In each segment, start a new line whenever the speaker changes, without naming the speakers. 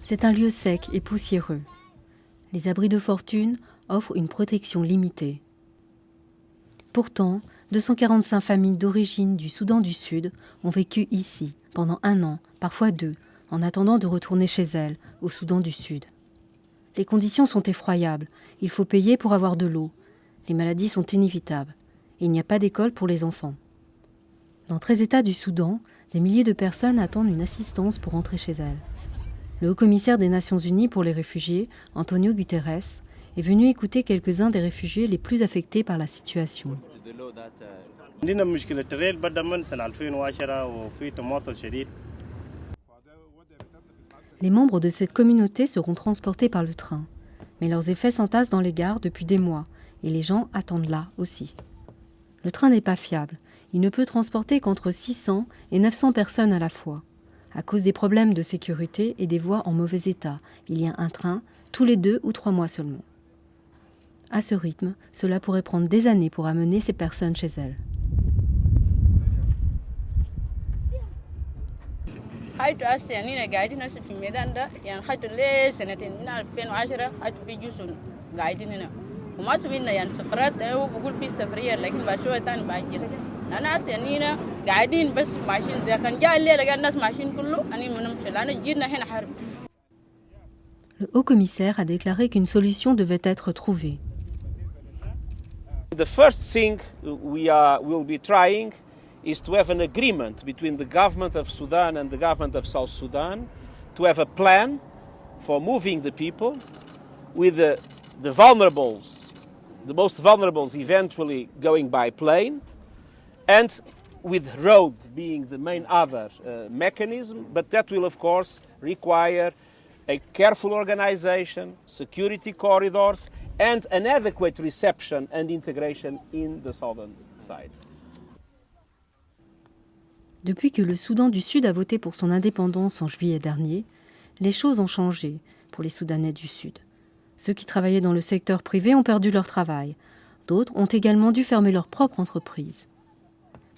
C'est un lieu sec et poussiéreux. Les abris de fortune offrent une protection limitée. Pourtant, 245 familles d'origine du Soudan du Sud ont vécu ici pendant 1 an, parfois 2, en attendant de retourner chez elles, au Soudan du Sud. Les conditions sont effroyables. Il faut payer pour avoir de l'eau. Les maladies sont inévitables. Il n'y a pas d'école pour les enfants. Dans 13 États du Soudan, des milliers de personnes attendent une assistance pour rentrer chez elles. Le haut-commissaire des Nations Unies pour les réfugiés, Antonio Guterres, est venu écouter quelques-uns des réfugiés les plus affectés par la situation. Les membres de cette communauté seront transportés par le train, mais leurs effets s'entassent dans les gares depuis des mois et les gens attendent là aussi. Le train n'est pas fiable, il ne peut transporter qu'entre 600 et 900 personnes à la fois. À cause des problèmes de sécurité et des voies en mauvais état, il y a un train tous les 2 ou 3 mois seulement. À ce rythme, cela pourrait prendre des années pour amener ces personnes chez elles. Le haut-commissaire a déclaré qu'une solution devait être trouvée.
The first thing will be trying is to have an agreement between the government of Sudan and the government of South Sudan to have a plan for moving the people with the vulnerables, the most vulnerables eventually going by plane, and with road being the main other mechanism, but that will of course require a careful organization, security corridors, and an adequate reception and integration in the southern side.
Depuis que le Soudan du Sud a voté pour son indépendance en juillet dernier, les choses ont changé pour les Soudanais du Sud. Ceux qui travaillaient dans le secteur privé ont perdu leur travail. D'autres ont également dû fermer leur propre entreprise.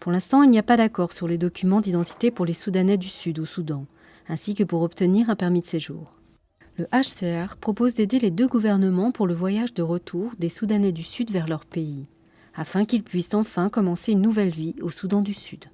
Pour l'instant, il n'y a pas d'accord sur les documents d'identité pour les Soudanais du Sud au Soudan, ainsi que pour obtenir un permis de séjour. Le HCR propose d'aider les 2 gouvernements pour le voyage de retour des Soudanais du Sud vers leur pays, afin qu'ils puissent enfin commencer une nouvelle vie au Soudan du Sud.